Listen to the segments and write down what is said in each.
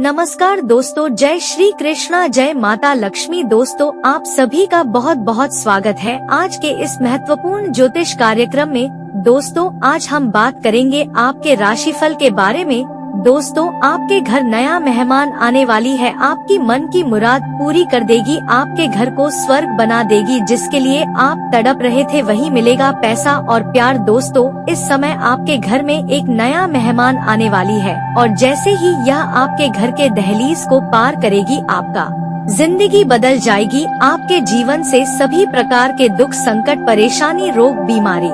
नमस्कार दोस्तों, जय श्री कृष्णा, जय माता लक्ष्मी। दोस्तों, आप सभी का बहुत बहुत स्वागत है आज के इस महत्वपूर्ण ज्योतिष कार्यक्रम में। दोस्तों, आज हम बात करेंगे आपके राशिफल के बारे में। दोस्तों, आपके घर नया मेहमान आने वाली है, आपकी मन की मुराद पूरी कर देगी, आपके घर को स्वर्ग बना देगी। जिसके लिए आप तड़प रहे थे वही मिलेगा, पैसा और प्यार। दोस्तों, इस समय आपके घर में एक नया मेहमान आने वाली है और जैसे ही यह आपके घर के दहलीज को पार करेगी, आपका जिंदगी बदल जाएगी। आपके जीवन से सभी प्रकार के दुख, संकट, परेशानी, रोग, बीमारी,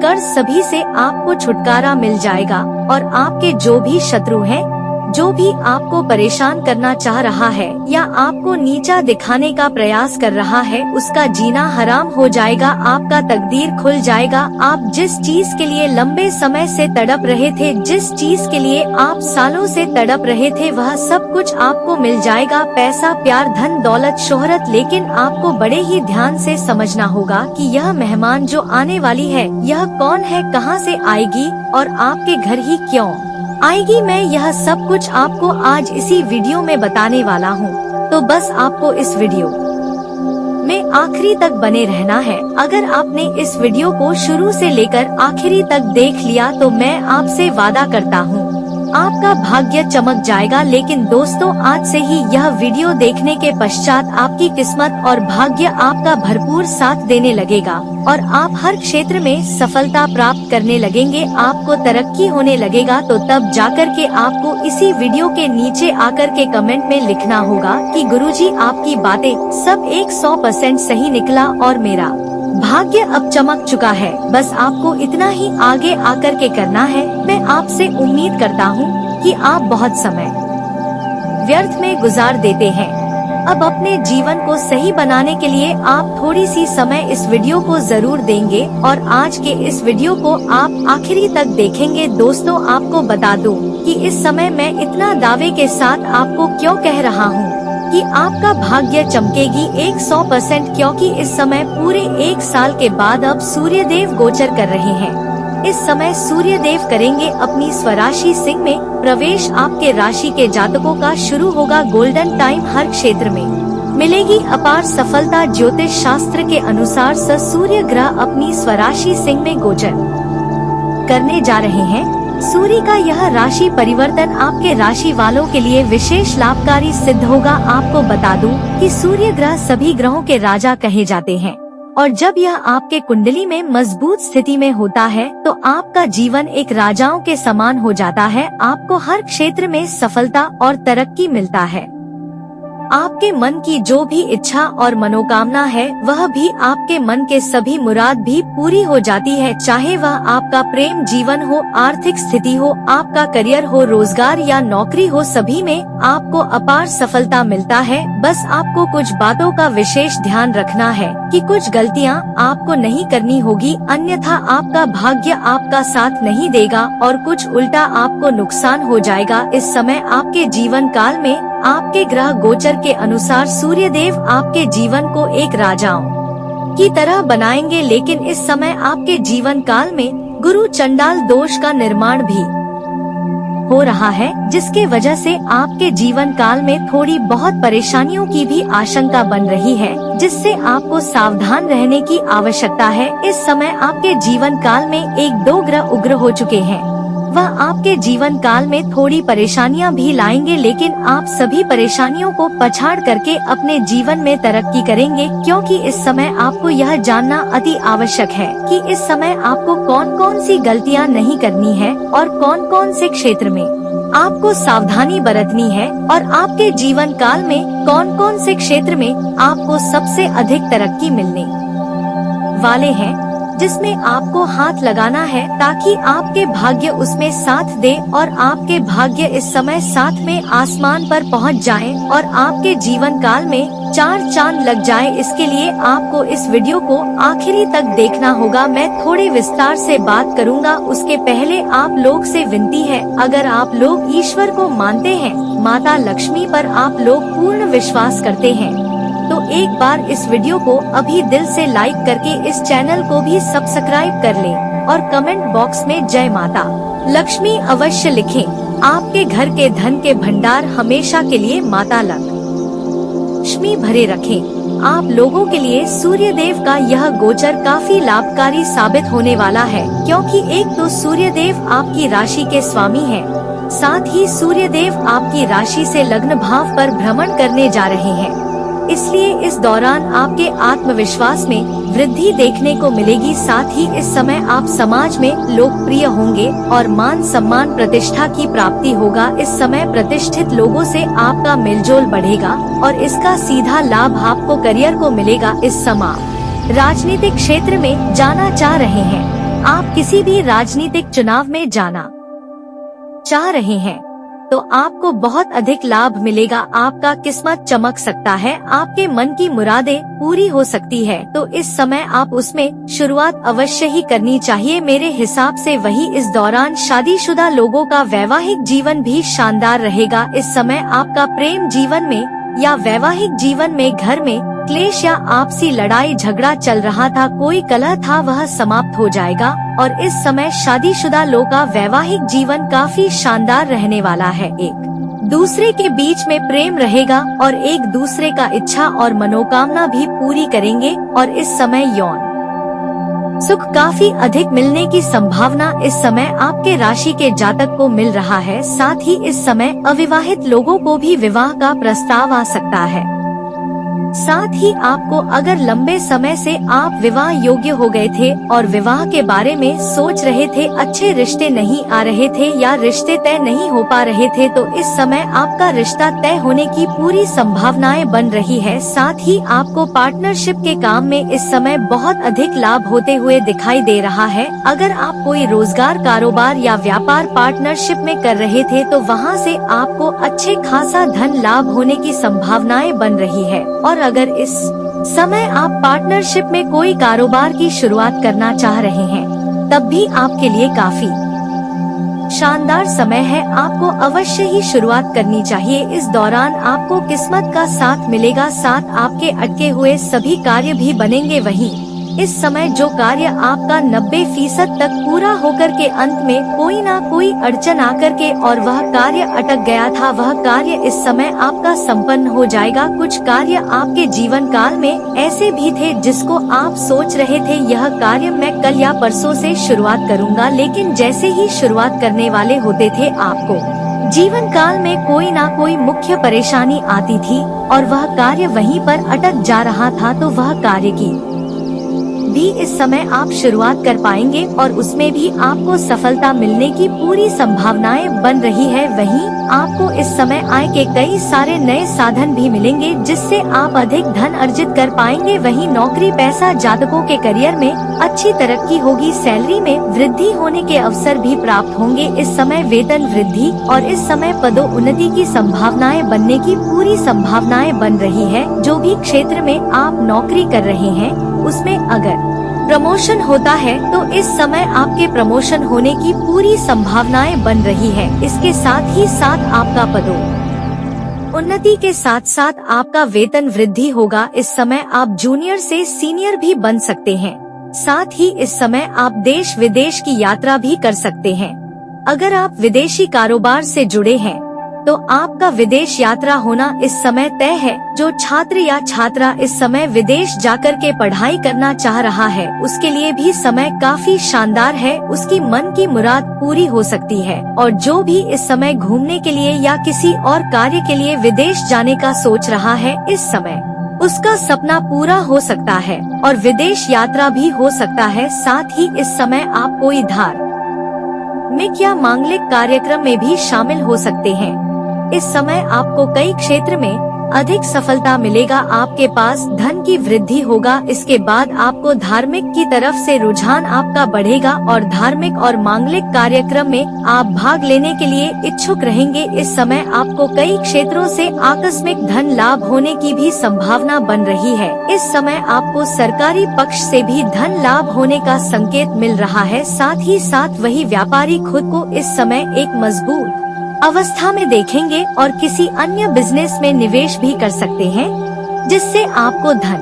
कर्ज सभी से आपको छुटकारा मिल जाएगा और आपके जो भी शत्रु हैं, जो भी आपको परेशान करना चाह रहा है या आपको नीचा दिखाने का प्रयास कर रहा है, उसका जीना हराम हो जाएगा। आपका तकदीर खुल जाएगा। आप जिस चीज के लिए लंबे समय से तड़प रहे थे, जिस चीज के लिए आप सालों से तड़प रहे थे, वह सब कुछ आपको मिल जाएगा। पैसा, प्यार, धन, दौलत, शोहरत। लेकिन आपको बड़े ही ध्यान से समझना होगा कि यह मेहमान जो आने वाली है, यह कौन है, कहां से आएगी और आपके घर ही क्यों आएगी। मैं यह सब कुछ आपको आज इसी वीडियो में बताने वाला हूँ, तो बस आपको इस वीडियो में आखिरी तक बने रहना है। अगर आपने इस वीडियो को शुरू से लेकर आखिरी तक देख लिया तो मैं आपसे वादा करता हूँ, आपका भाग्य चमक जाएगा। लेकिन दोस्तों, आज से ही यह वीडियो देखने के पश्चात आपकी किस्मत और भाग्य आपका भरपूर साथ देने लगेगा और आप हर क्षेत्र में सफलता प्राप्त करने लगेंगे, आपको तरक्की होने लगेगा। तो तब जाकर के आपको इसी वीडियो के नीचे आकर के कमेंट में लिखना होगा कि गुरुजी, आपकी बातें सब 100% सही निकला और मेरा भाग्य अब चमक चुका है। बस आपको इतना ही आगे आकर के करना है। मैं आपसे उम्मीद करता हूँ कि आप बहुत समय व्यर्थ में गुजार देते हैं। अब अपने जीवन को सही बनाने के लिए आप थोड़ी सी समय इस वीडियो को जरूर देंगे और आज के इस वीडियो को आप आखिरी तक देखेंगे। दोस्तों, आपको बता दूं कि इस समय मैं इतना दावे के साथ आपको क्यों कह रहा हूँ कि आपका भाग्य चमकेगी 100%, क्योंकि इस समय पूरे 1 साल के बाद अब सूर्य देव गोचर कर रहे हैं। इस समय सूर्य देव करेंगे अपनी स्वराशि सिंह में प्रवेश। आपके राशि के जातकों का शुरू होगा गोल्डन टाइम। हर क्षेत्र में मिलेगी अपार सफलता। ज्योतिष शास्त्र के अनुसार सूर्य ग्रह अपनी स्वराशि सिंह में गोचर करने जा रहे हैं। सूर्य का यह राशि परिवर्तन आपके राशि वालों के लिए विशेष लाभकारी सिद्ध होगा। आपको बता दूं कि सूर्य ग्रह सभी ग्रहों के राजा कहे जाते हैं और जब यह आपके कुंडली में मजबूत स्थिति में होता है तो आपका जीवन एक राजाओं के समान हो जाता है। आपको हर क्षेत्र में सफलता और तरक्की मिलता है। आपके मन की जो भी इच्छा और मनोकामना है, वह भी आपके मन के सभी मुराद भी पूरी हो जाती है। चाहे वह आपका प्रेम जीवन हो, आर्थिक स्थिति हो, आपका करियर हो, रोजगार या नौकरी हो, सभी में आपको अपार सफलता मिलता है। बस आपको कुछ बातों का विशेष ध्यान रखना है कि कुछ गलतियां आपको नहीं करनी होगी, अन्यथा आपका भाग्य आपका साथ नहीं देगा और कुछ उल्टा आपको नुकसान हो जाएगा। इस समय आपके जीवन काल में आपके ग्रह गोचर के अनुसार सूर्य देव आपके जीवन को एक राजाओं की तरह बनाएंगे। लेकिन इस समय आपके जीवन काल में गुरु चंडाल दोष का निर्माण भी हो रहा है, जिसके वजह से आपके जीवन काल में थोड़ी बहुत परेशानियों की भी आशंका बन रही है, जिससे आपको सावधान रहने की आवश्यकता है। इस समय आपके जीवन काल में 1-2 ग्रह उग्र हो चुके हैं। वह आपके जीवन काल में थोड़ी परेशानियां भी लाएंगे, लेकिन आप सभी परेशानियों को पछाड़ करके अपने जीवन में तरक्की करेंगे। क्योंकि इस समय आपको यह जानना अति आवश्यक है कि इस समय आपको कौन कौन सी गलतियां नहीं करनी है और कौन कौन से क्षेत्र में आपको सावधानी बरतनी है और आपके जीवन काल में कौन कौन से क्षेत्र में आपको सबसे अधिक तरक्की मिलने वाले हैं, जिसमें आपको हाथ लगाना है ताकि आपके भाग्य उसमें साथ दे और आपके भाग्य इस समय साथ में आसमान पर पहुंच जाएं और आपके जीवन काल में 4 चांद लग जाए। इसके लिए आपको इस वीडियो को आखिरी तक देखना होगा। मैं थोड़े विस्तार से बात करूंगा, उसके पहले आप लोग से विनती है, अगर आप लोग ईश्वर को मानते हैं, माता लक्ष्मी पर आप लोग पूर्ण विश्वास करते हैं, तो एक बार इस वीडियो को अभी दिल से लाइक करके इस चैनल को भी सब्सक्राइब कर लें और कमेंट बॉक्स में जय माता लक्ष्मी अवश्य लिखें। आपके घर के धन के भंडार हमेशा के लिए माता लक्ष्मी भरे रखें। आप लोगों के लिए सूर्य देव का यह गोचर काफी लाभकारी साबित होने वाला है, क्योंकि एक तो सूर्य देव आपकी राशि के स्वामी हैं, साथ ही सूर्य देव आपकी राशि से लग्न भाव पर भ्रमण करने जा रहे हैं। इसलिए इस दौरान आपके आत्मविश्वास में वृद्धि देखने को मिलेगी। साथ ही इस समय आप समाज में लोकप्रिय होंगे और मान सम्मान प्रतिष्ठा की प्राप्ति होगा। इस समय प्रतिष्ठित लोगों से आपका मेलजोल बढ़ेगा और इसका सीधा लाभ आपको करियर को मिलेगा। इस समय राजनीतिक क्षेत्र में जाना चाह रहे हैं, आप किसी भी राजनीतिक चुनाव में जाना चाह रहे हैं तो आपको बहुत अधिक लाभ मिलेगा। आपका किस्मत चमक सकता है, आपके मन की मुरादें पूरी हो सकती है, तो इस समय आप उसमें शुरुआत अवश्य ही करनी चाहिए। मेरे हिसाब से वही इस दौरान शादीशुदा लोगों का वैवाहिक जीवन भी शानदार रहेगा। इस समय आपका प्रेम जीवन में या वैवाहिक जीवन में घर में क्लेश या आपसी लड़ाई झगड़ा चल रहा था, कोई कलह था, वह समाप्त हो जाएगा और इस समय शादीशुदा लोगों का वैवाहिक जीवन काफी शानदार रहने वाला है। एक दूसरे के बीच में प्रेम रहेगा और एक दूसरे का इच्छा और मनोकामना भी पूरी करेंगे और इस समय यौन सुख काफी अधिक मिलने की संभावना इस समय आपके राशि के जातक को मिल रहा है। साथ ही इस समय अविवाहित लोगों को भी विवाह का प्रस्ताव आ सकता है। साथ ही आपको अगर लंबे समय से आप विवाह योग्य हो गए थे और विवाह के बारे में सोच रहे थे, अच्छे रिश्ते नहीं आ रहे थे या रिश्ते तय नहीं हो पा रहे थे, तो इस समय आपका रिश्ता तय होने की पूरी संभावनाएं बन रही है। साथ ही आपको पार्टनरशिप के काम में इस समय बहुत अधिक लाभ होते हुए दिखाई दे रहा है। अगर आप कोई रोजगार, कारोबार या व्यापार पार्टनरशिप में कर रहे थे तो वहां से आपको अच्छे खासा धन लाभ होने की संभावनाएं बन रही है। और अगर इस समय आप पार्टनरशिप में कोई कारोबार की शुरुआत करना चाह रहे हैं, तब भी आपके लिए काफी शानदार समय है। आपको अवश्य ही शुरुआत करनी चाहिए। इस दौरान आपको किस्मत का साथ मिलेगा, साथ आपके अटके हुए सभी कार्य भी बनेंगे। वहीं इस समय जो कार्य आपका 90% तक पूरा होकर के अंत में कोई ना कोई अड़चन आकर के और वह कार्य अटक गया था, वह कार्य इस समय आपका संपन्न हो जाएगा। कुछ कार्य आपके जीवन काल में ऐसे भी थे जिसको आप सोच रहे थे यह कार्य मैं कल या परसों से शुरुआत करूंगा, लेकिन जैसे ही शुरुआत करने वाले होते थे आपको जीवन काल में कोई ना कोई मुख्य परेशानी आती थी और वह कार्य वहीं पर अटक जा रहा था। तो वह कार्य की भी इस समय आप शुरुआत कर पाएंगे और उसमें भी आपको सफलता मिलने की पूरी संभावनाएं बन रही है। वहीं आपको इस समय आय के कई सारे नए साधन भी मिलेंगे जिससे आप अधिक धन अर्जित कर पाएंगे। वहीं नौकरी पैसा जातकों के करियर में अच्छी तरक्की होगी, सैलरी में वृद्धि होने के अवसर भी प्राप्त होंगे। इस समय वेतन वृद्धि और इस समय पदोन्नति की संभावनाएं बनने की पूरी संभावनाएं बन रही है। जो भी क्षेत्र में आप नौकरी कर रहे हैं उसमें अगर प्रमोशन होता है तो इस समय आपके प्रमोशन होने की पूरी संभावनाएं बन रही है। इसके साथ ही साथ आपका पदोन्नति के साथ साथ आपका वेतन वृद्धि होगा। इस समय आप जूनियर से सीनियर भी बन सकते हैं। साथ ही इस समय आप देश विदेश की यात्रा भी कर सकते हैं। अगर आप विदेशी कारोबार से जुड़े हैं तो आपका विदेश यात्रा होना इस समय तय है। जो छात्र या छात्रा इस समय विदेश जाकर के पढ़ाई करना चाह रहा है उसके लिए भी समय काफी शानदार है, उसकी मन की मुराद पूरी हो सकती है। और जो भी इस समय घूमने के लिए या किसी और कार्य के लिए विदेश जाने का सोच रहा है, इस समय उसका सपना पूरा हो सकता है और विदेश यात्रा भी हो सकता है। साथ ही इस समय आप कोई धार्मिक या मांगलिक कार्यक्रम में भी शामिल हो सकते हैं। इस समय आपको कई क्षेत्र में अधिक सफलता मिलेगा, आपके पास धन की वृद्धि होगा। इसके बाद आपको धार्मिक की तरफ से रुझान आपका बढ़ेगा और धार्मिक और मांगलिक कार्यक्रम में आप भाग लेने के लिए इच्छुक रहेंगे। इस समय आपको कई क्षेत्रों से आकस्मिक धन लाभ होने की भी संभावना बन रही है। इस समय आपको सरकारी पक्ष से भी धन लाभ होने का संकेत मिल रहा है। साथ ही साथ वही व्यापारी खुद को इस समय एक मजबूत अवस्था में देखेंगे और किसी अन्य बिजनेस में निवेश भी कर सकते हैं जिससे आपको धन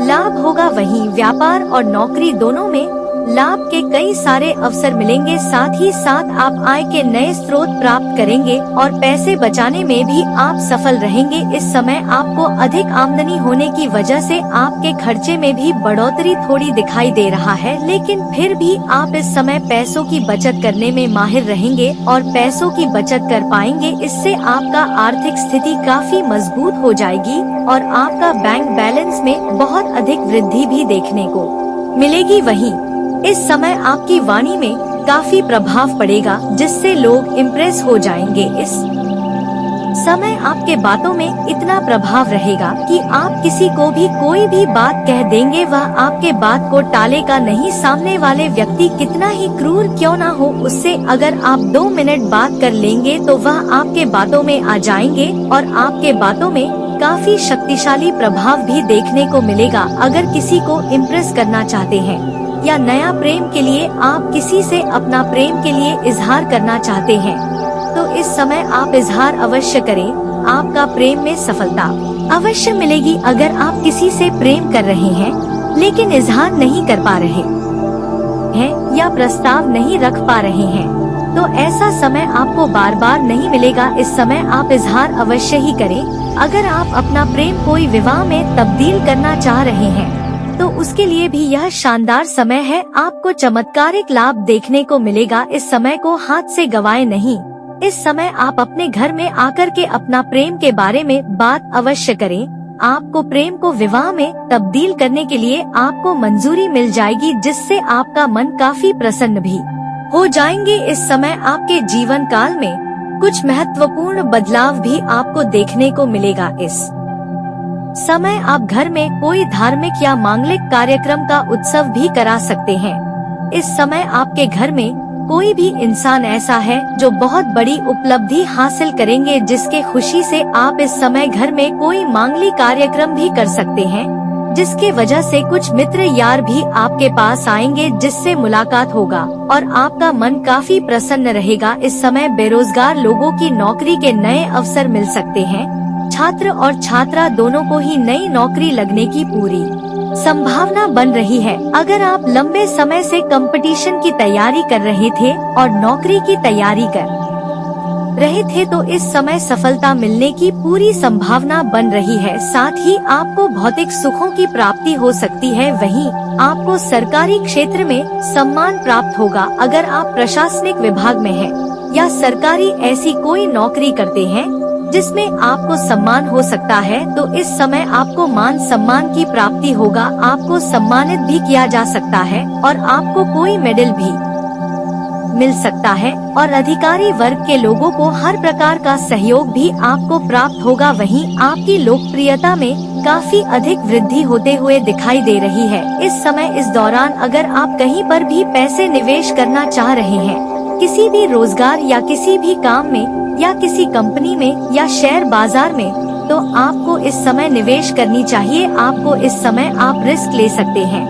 लाभ होगा। वहीं व्यापार और नौकरी दोनों में लाभ के कई सारे अवसर मिलेंगे। साथ ही साथ आप आय के नए स्रोत प्राप्त करेंगे और पैसे बचाने में भी आप सफल रहेंगे। इस समय आपको अधिक आमदनी होने की वजह से आपके खर्चे में भी बढ़ोतरी थोड़ी दिखाई दे रहा है, लेकिन फिर भी आप इस समय पैसों की बचत करने में माहिर रहेंगे और पैसों की बचत कर पाएंगे। इससे आपका आर्थिक स्थिति काफी मजबूत हो जाएगी और आपका बैंक बैलेंस में बहुत अधिक वृद्धि भी देखने को मिलेगी। वहीं इस समय आपकी वाणी में काफी प्रभाव पड़ेगा, जिससे लोग इम्प्रेस हो जाएंगे। इस समय आपके बातों में इतना प्रभाव रहेगा कि आप किसी को भी कोई भी बात कह देंगे, वह आपके बात को टालेगा नहीं। सामने वाले व्यक्ति कितना ही क्रूर क्यों ना हो, उससे अगर आप 2 मिनट बात कर लेंगे तो वह आपके बातों में आ जाएंगे और आपके बातों में काफी शक्तिशाली प्रभाव भी देखने को मिलेगा। अगर किसी को इम्प्रेस करना चाहते हैं या नया प्रेम के लिए आप किसी से अपना प्रेम के लिए इजहार करना चाहते हैं, तो इस समय आप इजहार अवश्य करें। आपका प्रेम में सफलता अवश्य मिलेगी। अगर आप किसी से प्रेम कर रहे हैं लेकिन इजहार नहीं कर पा रहे हैं या प्रस्ताव नहीं रख पा रहे हैं, तो ऐसा समय आपको बार बार नहीं मिलेगा। इस समय आप इजहार अवश्य ही करें। अगर आप अपना प्रेम कोई विवाह में तब्दील करना चाह रहे हैं, तो उसके लिए भी यह शानदार समय है। आपको चमत्कारिक लाभ देखने को मिलेगा। इस समय को हाथ से गवाए नहीं। इस समय आप अपने घर में आकर के अपना प्रेम के बारे में बात अवश्य करें। आपको प्रेम को विवाह में तब्दील करने के लिए आपको मंजूरी मिल जाएगी, जिससे आपका मन काफी प्रसन्न भी हो जाएंगे। इस समय आपके जीवन काल में कुछ महत्वपूर्ण बदलाव भी आपको देखने को मिलेगा। इस समय आप घर में कोई धार्मिक या मांगलिक कार्यक्रम का उत्सव भी करा सकते हैं। इस समय आपके घर में कोई भी इंसान ऐसा है जो बहुत बड़ी उपलब्धि हासिल करेंगे, जिसके खुशी से आप इस समय घर में कोई मांगलिक कार्यक्रम भी कर सकते हैं, जिसके वजह से कुछ मित्र यार भी आपके पास आएंगे, जिससे मुलाकात होगा और आपका मन काफी प्रसन्न रहेगा। इस समय बेरोजगार लोगों की नौकरी के नए अवसर मिल सकते हैं। छात्र और छात्रा दोनों को ही नई नौकरी लगने की पूरी संभावना बन रही है। अगर आप लंबे समय से कंपटीशन की तैयारी कर रहे थे और नौकरी की तैयारी कर रहे थे, तो इस समय सफलता मिलने की पूरी संभावना बन रही है। साथ ही आपको भौतिक सुखों की प्राप्ति हो सकती है। वहीं आपको सरकारी क्षेत्र में सम्मान प्राप्त होगा। अगर आप प्रशासनिक विभाग में हैं या सरकारी ऐसी कोई नौकरी करते हैं जिसमें आपको सम्मान हो सकता है, तो इस समय आपको मान सम्मान की प्राप्ति होगा। आपको सम्मानित भी किया जा सकता है और आपको कोई मेडल भी मिल सकता है और अधिकारी वर्ग के लोगों को हर प्रकार का सहयोग भी आपको प्राप्त होगा। वहीं आपकी लोकप्रियता में काफी अधिक वृद्धि होते हुए दिखाई दे रही है। इस समय इस दौरान अगर आप कहीं पर भी पैसे निवेश करना चाह रहे हैं, किसी भी रोजगार या किसी भी काम में या किसी कंपनी में या शेयर बाजार में, तो आपको इस समय निवेश करनी चाहिए। आपको इस समय आप रिस्क ले सकते हैं।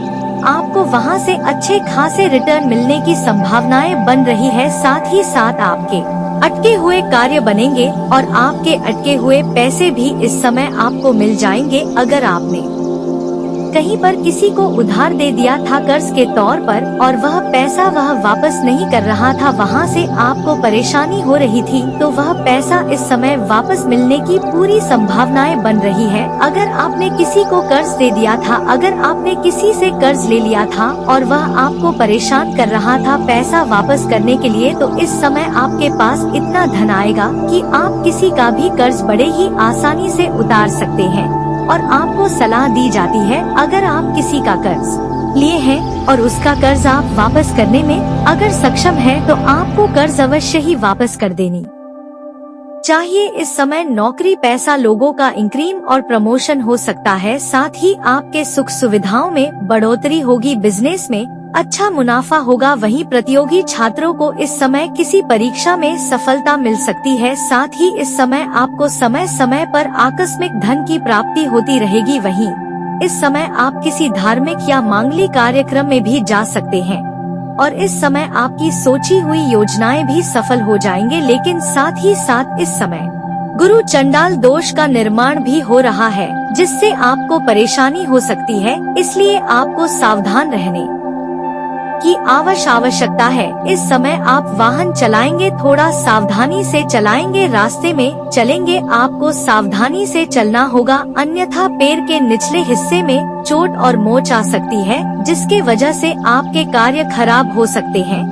आपको वहां से अच्छे खासे रिटर्न मिलने की संभावनाएं बन रही है। साथ ही साथ आपके अटके हुए कार्य बनेंगे और आपके अटके हुए पैसे भी इस समय आपको मिल जाएंगे। अगर आपने कहीं पर किसी को उधार दे दिया था कर्ज के तौर पर और वह पैसा वह वापस नहीं कर रहा था, वहां से आपको परेशानी हो रही थी, तो वह पैसा इस समय वापस मिलने की पूरी संभावनाएं बन रही है। अगर आपने किसी को कर्ज दे दिया था, अगर आपने किसी से कर्ज ले लिया था और वह आपको परेशान कर रहा था पैसा वापस करने के लिए, तो इस समय आपके पास इतना धन आएगा कि आप किसी का भी कर्ज बड़े ही आसानी से उतार सकते हैं। और आपको सलाह दी जाती है, अगर आप किसी का कर्ज लिए हैं और उसका कर्ज आप वापस करने में अगर सक्षम है, तो आपको कर्ज अवश्य ही वापस कर देनी चाहिए। इस समय नौकरी पैसा लोगों का इंक्रीम और प्रमोशन हो सकता है। साथ ही आपके सुख सुविधाओं में बढ़ोतरी होगी। बिजनेस में अच्छा मुनाफा होगा। वहीं प्रतियोगी छात्रों को इस समय किसी परीक्षा में सफलता मिल सकती है। साथ ही इस समय आपको समय समय पर आकस्मिक धन की प्राप्ति होती रहेगी। वहीं इस समय आप किसी धार्मिक या मांगलिक कार्यक्रम में भी जा सकते हैं और इस समय आपकी सोची हुई योजनाएं भी सफल हो जाएंगे। लेकिन साथ ही साथ इस समय गुरु चंडाल दोष का निर्माण भी हो रहा है, जिससे आपको परेशानी हो सकती है। इसलिए आपको सावधान रहने की आवश्यकता है। इस समय आप वाहन चलाएंगे, थोड़ा सावधानी से चलाएंगे, रास्ते में चलेंगे आपको सावधानी से चलना होगा, अन्यथा पैर के निचले हिस्से में चोट और मोच आ सकती है, जिसके वजह से आपके कार्य खराब हो सकते हैं।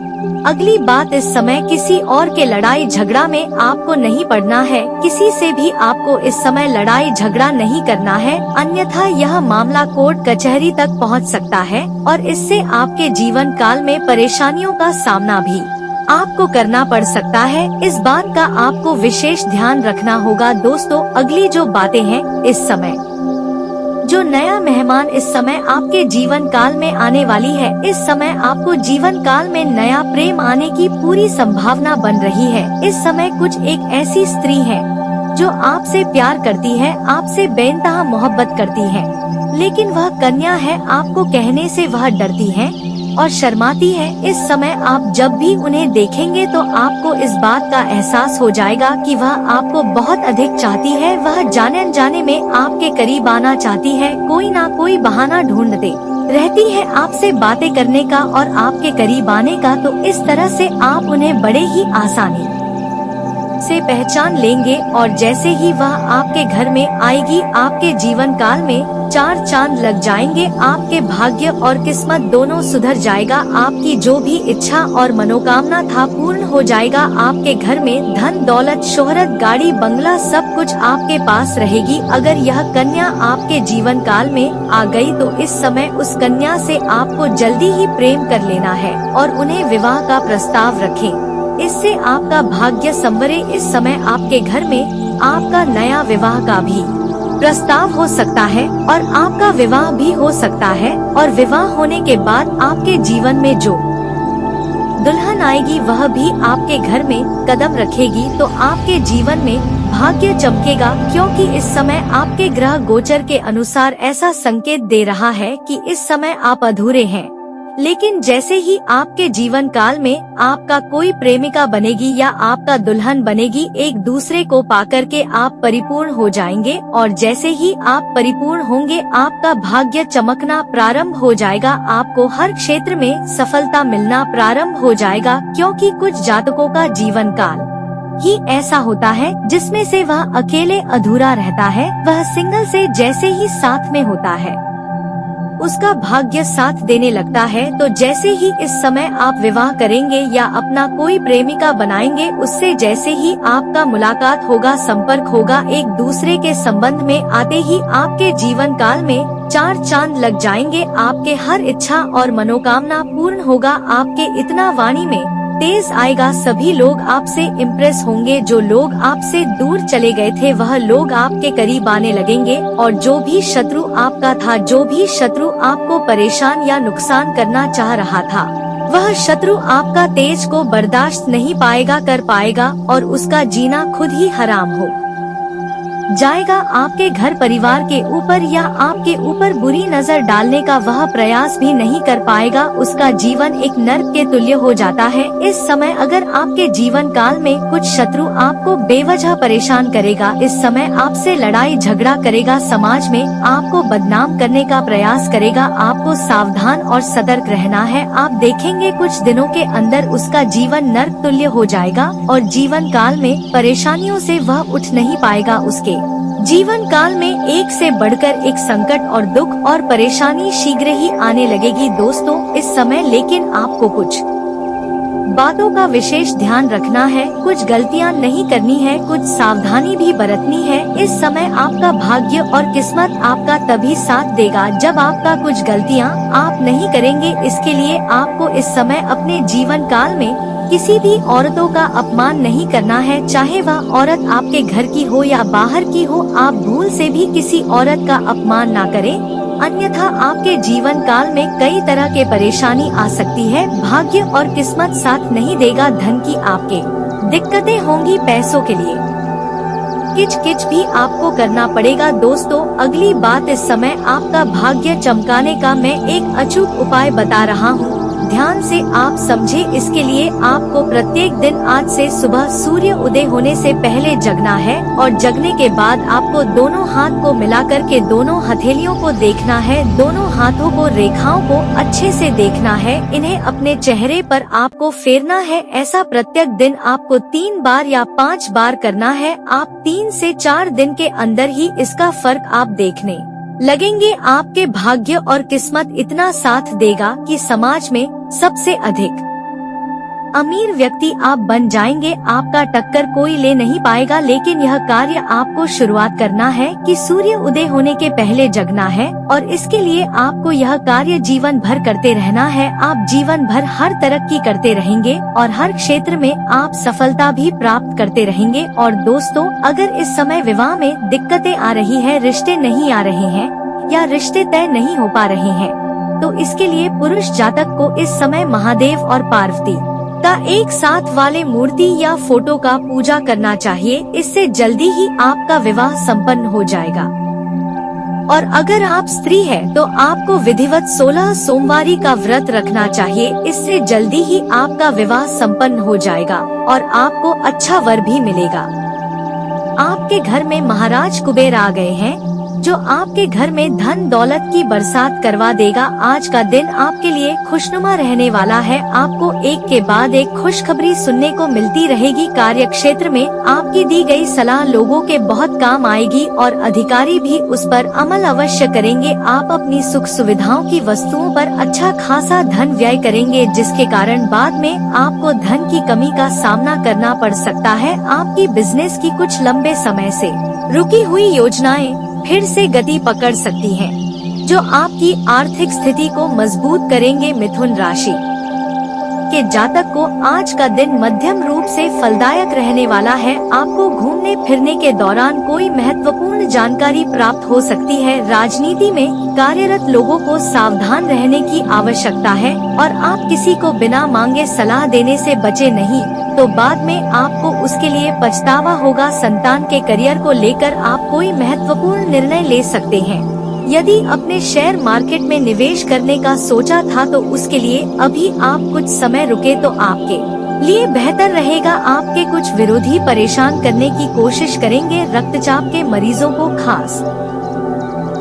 अगली बात, इस समय किसी और के लड़ाई झगड़ा में आपको नहीं पड़ना है, किसी से भी आपको इस समय लड़ाई झगड़ा नहीं करना है, अन्यथा यह मामला कोर्ट कचहरी तक पहुंच सकता है और इससे आपके जीवन काल में परेशानियों का सामना भी आपको करना पड़ सकता है। इस बात का आपको विशेष ध्यान रखना होगा। दोस्तों, अगली जो बातें हैं, इस समय जो नया मेहमान इस समय आपके जीवन काल में आने वाली है, इस समय आपको जीवन काल में नया प्रेम आने की पूरी संभावना बन रही है। इस समय कुछ एक ऐसी स्त्री है जो आपसे प्यार करती है, आपसे बेइंतहा मोहब्बत करती है, लेकिन वह कन्या है, आपको कहने से वह डरती है और शर्माती है। इस समय आप जब भी उन्हें देखेंगे तो आपको इस बात का एहसास हो जाएगा कि वह आपको बहुत अधिक चाहती है, वह जाने अनजाने में आपके करीब आना चाहती है, कोई ना कोई बहाना ढूंढते रहती है आपसे बातें करने का और आपके करीब आने का। तो इस तरह से आप उन्हें बड़े ही आसानी से पहचान लेंगे और जैसे ही वह आपके घर में आएगी, आपके जीवन काल में 4 चांद लग जाएंगे, आपके भाग्य और किस्मत दोनों सुधर जाएगा, आपकी जो भी इच्छा और मनोकामना था पूर्ण हो जाएगा। आपके घर में धन दौलत शोहरत गाड़ी बंगला सब कुछ आपके पास रहेगी। अगर यह कन्या आपके जीवन काल में आ गई तो इस समय उस कन्या से आपको जल्दी ही प्रेम कर लेना है और उन्हें विवाह का प्रस्ताव रखें, इससे आपका भाग्य संवरे। इस समय आपके घर में आपका नया विवाह का भी प्रस्ताव हो सकता है और आपका विवाह भी हो सकता है और विवाह होने के बाद आपके जीवन में जो दुल्हन आएगी वह भी आपके घर में कदम रखेगी, तो आपके जीवन में भाग्य चमकेगा, क्योंकि इस समय आपके ग्रह गोचर के अनुसार ऐसा संकेत दे रहा है कि इस समय आप अधूरे हैं। लेकिन जैसे ही आपके जीवन काल में आपका कोई प्रेमिका बनेगी या आपका दुल्हन बनेगी, एक दूसरे को पाकर के आप परिपूर्ण हो जाएंगे और जैसे ही आप परिपूर्ण होंगे आपका भाग्य चमकना प्रारंभ हो जाएगा, आपको हर क्षेत्र में सफलता मिलना प्रारंभ हो जाएगा, क्योंकि कुछ जातकों का जीवन काल ही ऐसा होता है जिसमें से वह अकेले अधूरा रहता है, वह सिंगल से जैसे ही साथ में होता है उसका भाग्य साथ देने लगता है। तो जैसे ही इस समय आप विवाह करेंगे या अपना कोई प्रेमिका बनाएंगे, उससे जैसे ही आपका मुलाकात होगा, संपर्क होगा, एक दूसरे के संबंध में आते ही आपके जीवन काल में 4 चांद लग जाएंगे, आपके हर इच्छा और मनोकामना पूर्ण होगा, आपके इतना वाणी में तेज आएगा, सभी लोग आपसे इम्प्रेस होंगे, जो लोग आपसे दूर चले गए थे वह लोग आपके करीब आने लगेंगे और जो भी शत्रु आपका था, जो भी शत्रु आपको परेशान या नुकसान करना चाह रहा था, वह शत्रु आपका तेज को बर्दाश्त नहीं कर पाएगा और उसका जीना खुद ही हराम हो जाएगा। आपके घर परिवार के ऊपर या आपके ऊपर बुरी नजर डालने का वह प्रयास भी नहीं कर पाएगा, उसका जीवन एक नर्क के तुल्य हो जाता है। इस समय अगर आपके जीवन काल में कुछ शत्रु आपको बेवजह परेशान करेगा, इस समय आपसे लड़ाई झगड़ा करेगा, समाज में आपको बदनाम करने का प्रयास करेगा, आपको सावधान और सतर्क रहना है। आप देखेंगे कुछ दिनों के अंदर उसका जीवन नर्क तुल्य हो जाएगा और जीवन काल में परेशानियों से वह उठ नहीं पाएगा। उसके जीवन काल में एक से बढ़कर एक संकट और दुख और परेशानी शीघ्र ही आने लगेगी। दोस्तों, इस समय लेकिन आपको कुछ बातों का विशेष ध्यान रखना है, कुछ गलतियां नहीं करनी है, कुछ सावधानी भी बरतनी है। इस समय आपका भाग्य और किस्मत आपका तभी साथ देगा जब आपका कुछ गलतियां आप नहीं करेंगे। इसके लिए आपको इस समय अपने जीवन काल में किसी भी औरतों का अपमान नहीं करना है, चाहे वह औरत आपके घर की हो या बाहर की हो, आप भूल से भी किसी औरत का अपमान ना करें, अन्यथा आपके जीवन काल में कई तरह के परेशानी आ सकती है। भाग्य और किस्मत साथ नहीं देगा, धन की आपके दिक्कतें होंगी, पैसों के लिए किच किच भी आपको करना पड़ेगा। दोस्तों, अगली बात, इस समय आपका भाग्य चमकाने का मैं एक अचूक उपाय बता रहा हूँ। ध्यान से आप समझे। इसके लिए आपको प्रत्येक दिन आज से सुबह सूर्य उदय होने से पहले जगना है और जगने के बाद आपको दोनों हाथ को मिलाकर के दोनों हथेलियों को देखना है। दोनों हाथों को रेखाओं को अच्छे से देखना है। इन्हें अपने चेहरे पर आपको फेरना है। ऐसा प्रत्येक दिन आपको 3 बार या 5 बार करना है। आप 3 से 4 दिन के अंदर ही इसका फर्क आप देखने लगेंगे। आपके भाग्य और किस्मत इतना साथ देगा कि समाज में सबसे अधिक अमीर व्यक्ति आप बन जाएंगे। आपका टक्कर कोई ले नहीं पाएगा। लेकिन यह कार्य आपको शुरुआत करना है कि सूर्य उदय होने के पहले जगना है और इसके लिए आपको यह कार्य जीवन भर करते रहना है। आप जीवन भर हर तरक्की करते रहेंगे और हर क्षेत्र में आप सफलता भी प्राप्त करते रहेंगे। और दोस्तों, अगर इस समय विवाह में दिक्कतें आ रही है, रिश्ते नहीं आ रहे हैं या रिश्ते तय नहीं हो पा रहे हैं, तो इसके लिए पुरुष जातक को इस समय महादेव और पार्वती का एक साथ वाले मूर्ति या फोटो का पूजा करना चाहिए। इससे जल्दी ही आपका विवाह संपन्न हो जाएगा। और अगर आप स्त्री है तो आपको विधिवत 16 सोमवारी का व्रत रखना चाहिए। इससे जल्दी ही आपका विवाह संपन्न हो जाएगा और आपको अच्छा वर भी मिलेगा। आपके घर में महाराज कुबेर आ गए हैं, जो आपके घर में धन दौलत की बरसात करवा देगा। आज का दिन आपके लिए खुशनुमा रहने वाला है। आपको एक के बाद एक खुशखबरी सुनने को मिलती रहेगी। कार्य क्षेत्र में आपकी दी गई सलाह लोगों के बहुत काम आएगी और अधिकारी भी उस पर अमल अवश्य करेंगे। आप अपनी सुख सुविधाओं की वस्तुओं पर अच्छा खासा धन व्यय करेंगे, जिसके कारण बाद में आपको धन की कमी का सामना करना पड़ सकता है। आपकी बिजनेस की कुछ लंबे समय से रुकी हुई योजनाएं फिर से गति पकड़ सकती हैं, जो आपकी आर्थिक स्थिति को मजबूत करेंगे। मिथुन राशि के जातक को आज का दिन मध्यम रूप से फलदायक रहने वाला है। आपको घूमने फिरने के दौरान कोई महत्वपूर्ण जानकारी प्राप्त हो सकती है। राजनीति में कार्यरत लोगों को सावधान रहने की आवश्यकता है और आप किसी को बिना मांगे सलाह देने से बचे नहीं तो बाद में आपको उसके लिए पछतावा होगा। संतान के करियर को लेकर आप कोई महत्वपूर्ण निर्णय ले सकते हैं। यदि अपने शेयर मार्केट में निवेश करने का सोचा था तो उसके लिए अभी आप कुछ समय रुके तो आपके लिए बेहतर रहेगा। आपके कुछ विरोधी परेशान करने की कोशिश करेंगे। रक्तचाप के मरीजों को खास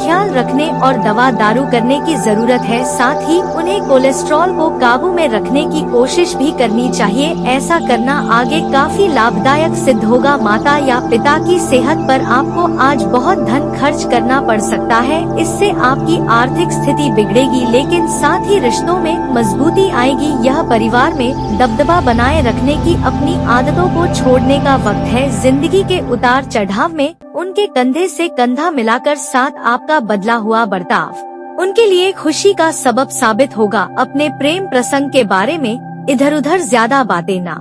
ख्याल रखने और दवा दारू करने की जरूरत है। साथ ही उन्हें कोलेस्ट्रॉल को काबू में रखने की कोशिश भी करनी चाहिए। ऐसा करना आगे काफी लाभदायक सिद्ध होगा। माता या पिता की सेहत पर आपको आज बहुत धन खर्च करना पड़ सकता है। इससे आपकी आर्थिक स्थिति बिगड़ेगी, लेकिन साथ ही रिश्तों में मजबूती आएगी। यह परिवार में दबदबा बनाए रखने की अपनी आदतों को छोड़ने का वक्त है। जिंदगी के उतार चढ़ाव में उनके कंधे से कंधा मिलाकर साथ आपका बदला हुआ बर्ताव उनके लिए खुशी का सबब साबित होगा। अपने प्रेम प्रसंग के बारे में इधर उधर ज्यादा बातें ना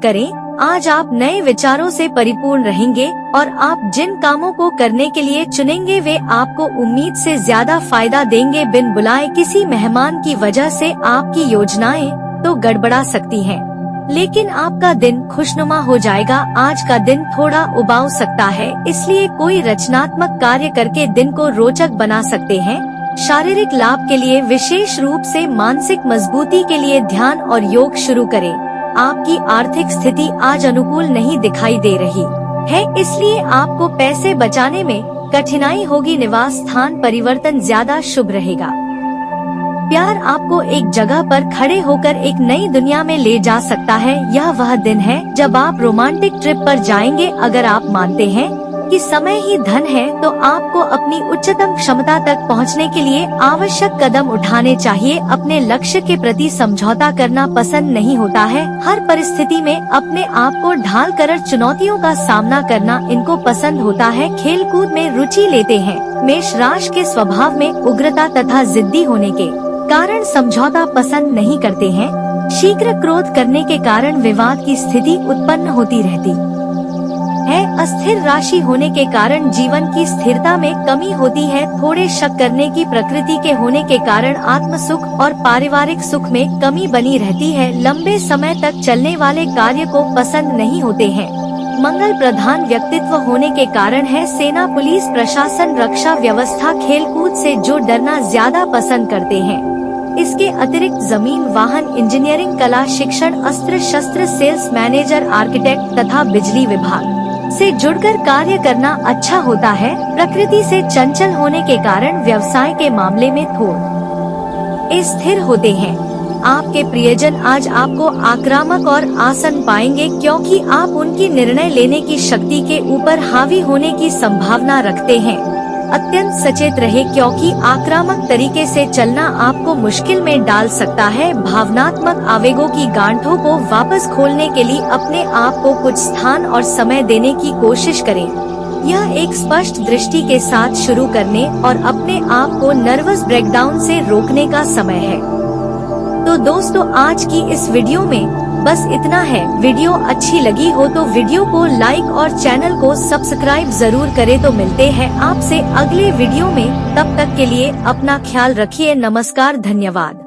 करें। आज आप नए विचारों से परिपूर्ण रहेंगे और आप जिन कामों को करने के लिए चुनेंगे वे आपको उम्मीद से ज्यादा फायदा देंगे। बिन बुलाए किसी मेहमान की वजह से आपकी योजनाएं तो गड़बड़ा सकती हैं, लेकिन आपका दिन खुशनुमा हो जाएगा। आज का दिन थोड़ा उबाऊ सकता है, इसलिए कोई रचनात्मक कार्य करके दिन को रोचक बना सकते हैं। शारीरिक लाभ के लिए, विशेष रूप से मानसिक मजबूती के लिए ध्यान और योग शुरू करें। आपकी आर्थिक स्थिति आज अनुकूल नहीं दिखाई दे रही है, इसलिए आपको पैसे बचाने में कठिनाई होगी। निवास स्थान परिवर्तन ज्यादा शुभ रहेगा। प्यार आपको एक जगह पर खड़े होकर एक नई दुनिया में ले जा सकता है। यह वह दिन है जब आप रोमांटिक ट्रिप पर जाएंगे। अगर आप मानते हैं कि समय ही धन है तो आपको अपनी उच्चतम क्षमता तक पहुंचने के लिए आवश्यक कदम उठाने चाहिए। अपने लक्ष्य के प्रति समझौता करना पसंद नहीं होता है। हर परिस्थिति में अपने आप को ढाल कर चुनौतियों का सामना करना इनको पसंद होता है। खेल कूद में रुचि लेते हैं। मेष राशि के स्वभाव में उग्रता तथा जिद्दी होने के कारण समझौता पसंद नहीं करते हैं। शीघ्र क्रोध करने के कारण विवाद की स्थिति उत्पन्न होती रहती है। अस्थिर राशि होने के कारण जीवन की स्थिरता में कमी होती है। थोड़े शक करने की प्रकृति के होने के कारण आत्म सुख और पारिवारिक सुख में कमी बनी रहती है। लंबे समय तक चलने वाले कार्य को पसंद नहीं होते हैं। मंगल प्रधान व्यक्तित्व होने के कारण है। सेना, पुलिस, प्रशासन, रक्षा व्यवस्था, खेल कूद से जो डरना ज्यादा पसंद करते हैं। इसके अतिरिक्त जमीन, वाहन, इंजीनियरिंग, कला, शिक्षण, अस्त्र शस्त्र, सेल्स मैनेजर, आर्किटेक्ट तथा बिजली विभाग से जुड़कर कार्य करना अच्छा होता है। प्रकृति से चंचल होने के कारण व्यवसाय के मामले में थोड़े स्थिर होते हैं। आपके प्रियजन आज आपको आक्रामक और आसन पाएंगे, क्योंकि आप उनकी निर्णय लेने की शक्ति के ऊपर हावी होने की संभावना रखते हैं। अत्यंत सचेत रहे, क्योंकि आक्रामक तरीके से चलना आपको मुश्किल में डाल सकता है। भावनात्मक आवेगों की गांठों को वापस खोलने के लिए अपने आप को कुछ स्थान और समय देने की कोशिश करें। यह एक स्पष्ट दृष्टि के साथ शुरू करने और अपने आप को नर्वस ब्रेकडाउन से रोकने का समय है। तो दोस्तों, आज की इस वीडियो में बस इतना है। वीडियो अच्छी लगी हो तो वीडियो को लाइक और चैनल को सब्सक्राइब जरूर करें। तो मिलते हैं आपसे अगले वीडियो में, तब तक के लिए अपना ख्याल रखिए। नमस्कार, धन्यवाद।